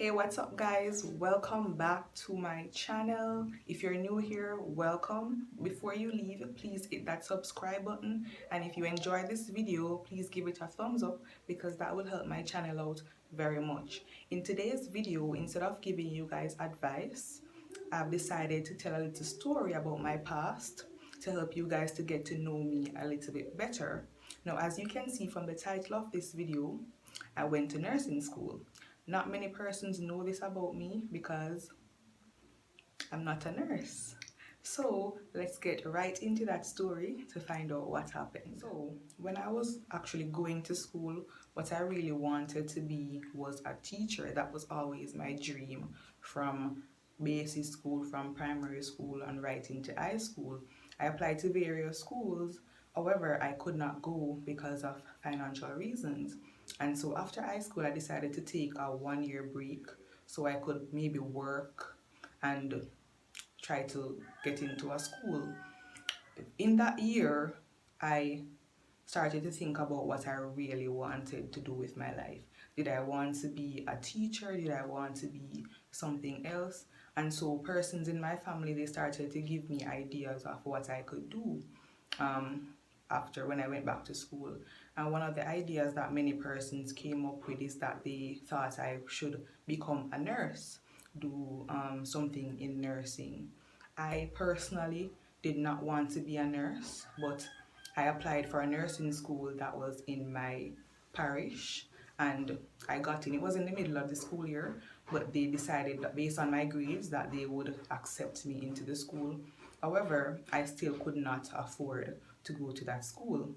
Hey, what's up guys? Welcome back to my channel. If you're new here, welcome. Before you leave, please hit that subscribe button, and if you enjoy this video, please give it a thumbs up because that will help my channel out very much. In today's video, instead of giving you guys advice, I've decided to tell a little story about my past to help you guys to get to know me a little bit better. Now, as you can see from the title of this video, I went to nursing school. Not many persons know this about me because I'm not a nurse. So let's get right into that story to find out what happened. So when I was actually going to school, what I really wanted to be was a teacher. That was always my dream from basic school, from primary school and right into high school. I applied to various schools. However, I could not go because of financial reasons. And so after high school, I decided to take a 1-year break so I could maybe work and try to get into a school. In that year, I started to think about what I really wanted to do with my life. Did I want to be a teacher? Did I want to be something else? And so persons in my family, they started to give me ideas of what I could do after when I went back to school. And one of the ideas that many persons came up with is that they thought I should become a nurse, do something in nursing. I personally did not want to be a nurse, but I applied for a nursing school that was in my parish and I got in. It was in the middle of the school year, but they decided that based on my grades that they would accept me into the school. However, I still could not afford to go to that school.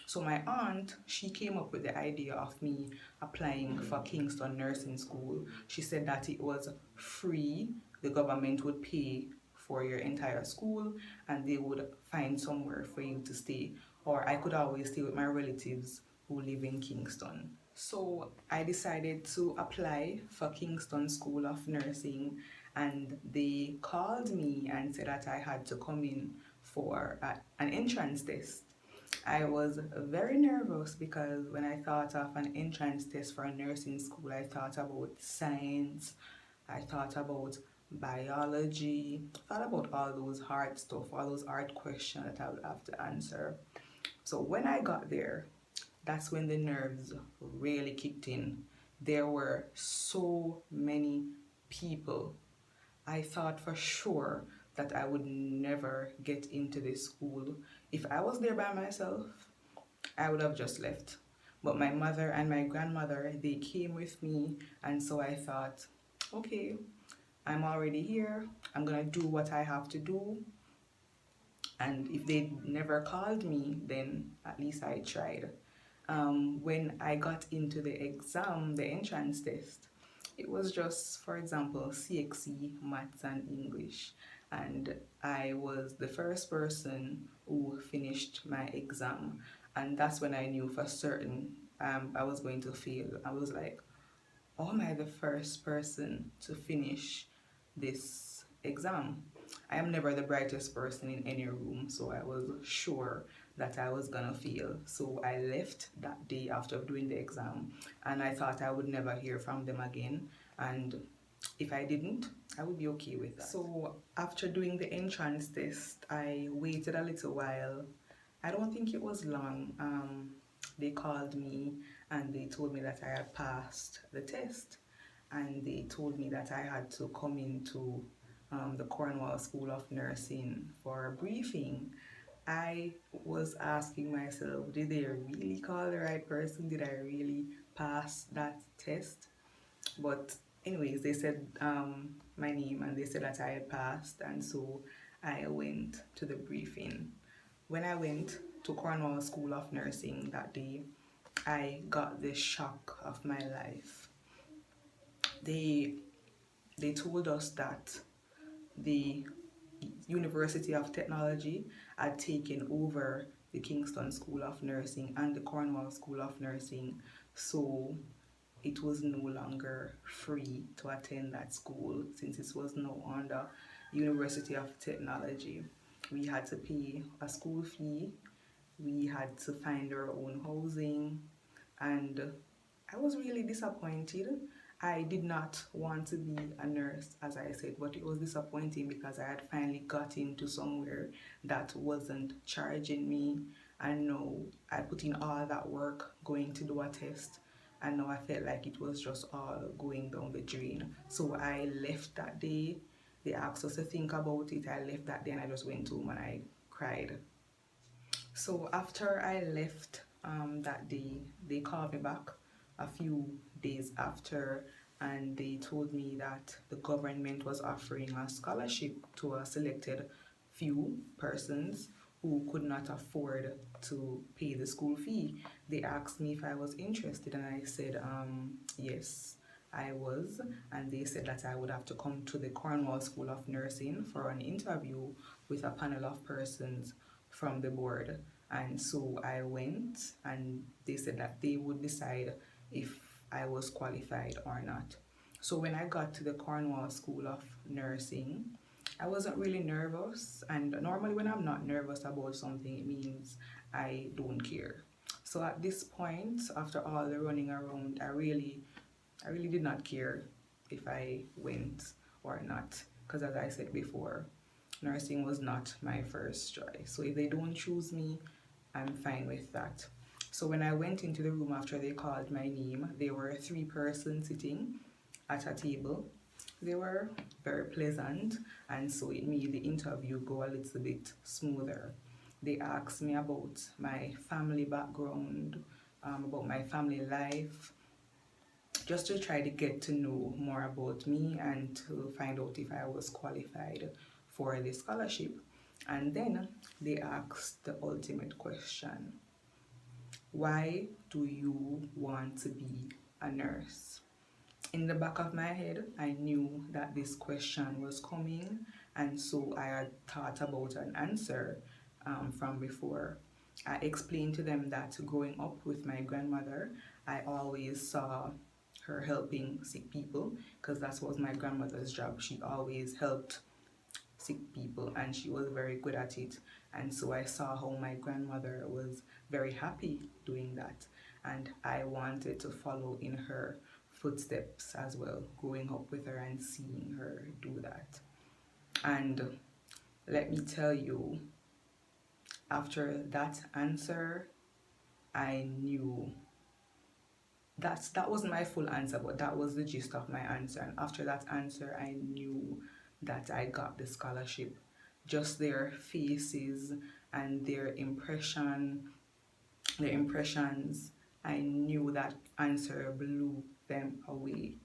So my aunt, she came up with the idea of me applying for Kingston Nursing School. She said that it was free, the government would pay for your entire school and they would find somewhere for you to stay, or I could always stay with my relatives who live in Kingston. So I decided to apply for Kingston School of Nursing and they called me and said that I had to come in for an entrance test. I was very nervous because when I thought of an entrance test for a nursing school, I thought about science, I thought about biology, I thought about all those hard stuff, all those hard questions that I would have to answer. So when I got there, that's when the nerves really kicked in. There were so many people. I thought for sure that I would never get into this school. If I was there by myself, I would have just left. But my mother and my grandmother, they came with me, and so I thought, okay, I'm already here. I'm gonna do what I have to do. And if they never called me, then at least I tried. When I got into the exam, the entrance test, it was just, for example, CXC, Maths and English. And I was the first person who finished my exam. And that's when I knew for certain I was going to fail. I was like, oh, am I the first person to finish this exam? I am never the brightest person in any room, so I was sure that I was gonna fail. So I left that day after doing the exam and I thought I would never hear from them again, and if I didn't, I would be okay with that. So after doing the entrance test, I waited a little while. I don't think it was long. They called me and they told me that I had passed the test, and they told me that I had to come into the Cornwall School of Nursing for a briefing. I was asking myself, did they really call the right person? Did I really pass that test? But anyways, they said my name and they said that I had passed, and so I went to the briefing. When I went to Cornwall School of Nursing that day, I got the shock of my life. They told us that the University of Technology had taken over the Kingston School of Nursing and the Cornwall School of Nursing, so it was no longer free to attend that school since it was now under University of Technology. We had to pay a school fee, we had to find our own housing, and I was really disappointed. I did not want to be a nurse, as I said, but it was disappointing because I had finally got into somewhere that wasn't charging me. And now I put in all that work going to do a test, and now I felt like it was just all going down the drain. So I left that day. They asked us to think about it. I left that day and I just went home and I cried. So after I left that day, they called me back a few days after, and they told me that the government was offering a scholarship to a selected few persons who could not afford to pay the school fee. They asked me if I was interested, and I said yes, I was. And they said that I would have to come to the Cornwall School of Nursing for an interview with a panel of persons from the board. And so I went, and they said that they would decide if I was qualified or not. So when I got to the Cornwall School of Nursing, I wasn't really nervous, and normally when I'm not nervous about something, it means I don't care. So at this point, after all the running around, I really did not care if I went or not, because as I said before, nursing was not my first choice. So if they don't choose me, I'm fine with that. So when I went into the room after they called my name, there were 3 persons sitting at a table. They were very pleasant, and so it made the interview go a little bit smoother. They asked me about my family background, about my family life, just to try to get to know more about me and to find out if I was qualified for the scholarship. And then they asked the ultimate question: why do you want to be a nurse? In the back of my head, I knew that this question was coming, and so I had thought about an answer from before. I explained to them that growing up with my grandmother, I always saw her helping sick people, because that was my grandmother's job. She always helped sick people and she was very good at it. And so I saw how my grandmother was very happy doing that, and I wanted to follow in her footsteps as well, growing up with her and seeing her do that. And let me tell you, after that answer, I knew that wasn't my full answer, but that was the gist of my answer. And after that answer, I knew that I got the scholarship. Just their faces and their impressions, I knew that answer blew them away.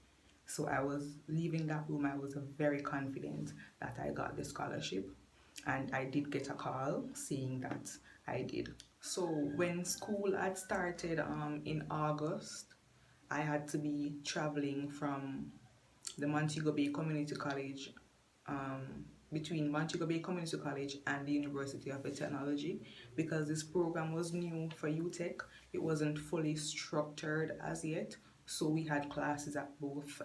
So I was leaving that room, I was very confident that I got the scholarship, and I did get a call saying that I did. So when school had started in August, I had to be traveling from the Montego Bay Community College, between Montego Bay Community College and the University of Technology, because this program was new for UTech. It wasn't fully structured as yet, so we had classes at both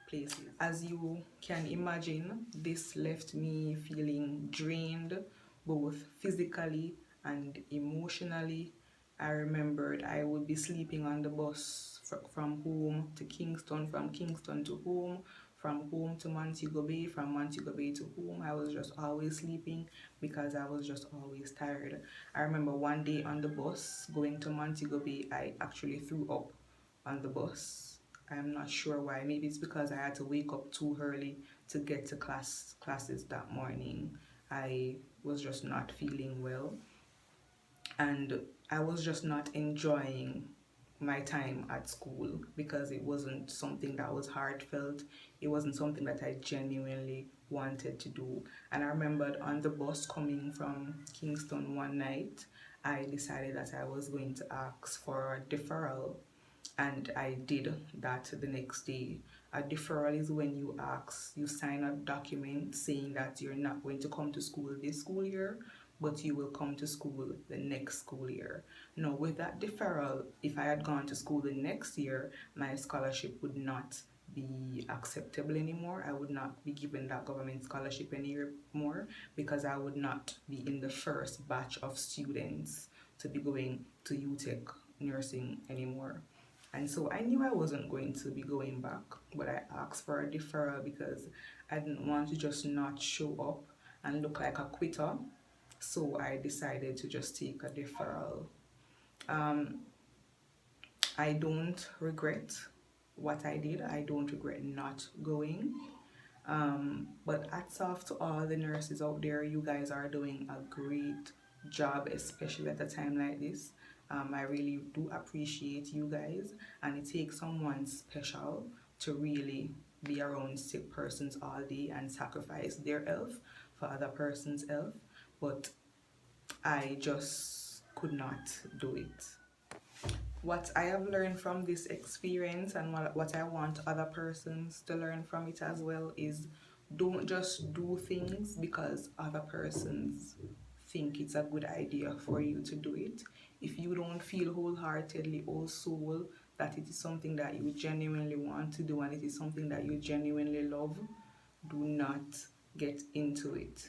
places. As you can imagine, this left me feeling drained, both physically and emotionally. I remembered I would be sleeping on the bus from home to Kingston, from Kingston to home, from home to Montego Bay, from Montego Bay to home. I was just always sleeping because I was just always tired. I remember one day on the bus going to Montego Bay, I actually threw up on the bus. I'm not sure why. Maybe it's because I had to wake up too early to get to classes that morning. I was just not feeling well, and I was just not enjoying my time at school because it wasn't something that was heartfelt. It wasn't something that I genuinely wanted to do. And I remembered on the bus coming from Kingston one night, I decided that I was going to ask for a deferral, and I did that the next day. A deferral is when you sign a document saying that you're not going to come to school this school year, but you will come to school the next school year. Now, with that deferral, if I had gone to school the next year, my scholarship would not be acceptable anymore. I would not be given that government scholarship anymore, because I would not be in the first batch of students to be going to UTech nursing anymore. And so I knew I wasn't going to be going back, but I asked for a deferral because I didn't want to just not show up and look like a quitter. So I decided to just take a deferral. I don't regret what I did. I don't regret not going. But hats off to all the nurses out there. You guys are doing a great job, especially at a time like this. I really do appreciate you guys, and it takes someone special to really be around sick persons all day and sacrifice their health for other person's health. But I just could not do it. What I have learned from this experience and what I want other persons to learn from it as well is, don't just do things because other persons think it's a good idea for you to do it. If you don't feel wholeheartedly, whole soul, that it is something that you genuinely want to do and it is something that you genuinely love, do not get into it.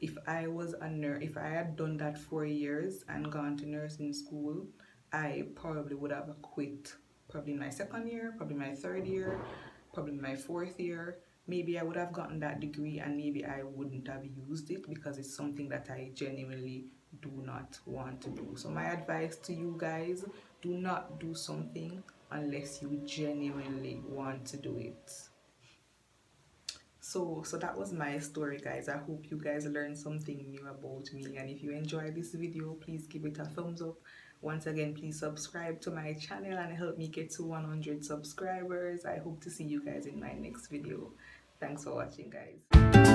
If I was a nurse, if I had done that 4 years and gone to nursing school, I probably would have quit probably my second year, probably my third year, probably my fourth year. Maybe I would have gotten that degree and maybe I wouldn't have used it because it's something that I genuinely do not want to do. So my advice to you guys, do not do something unless you genuinely want to do it. So that was my story, guys. I hope you guys learned something new about me, and if you enjoyed this video, please give it a thumbs up. Once again, please subscribe to my channel and help me get to 100 subscribers. I hope to see you guys in my next video. Thanks for watching, guys.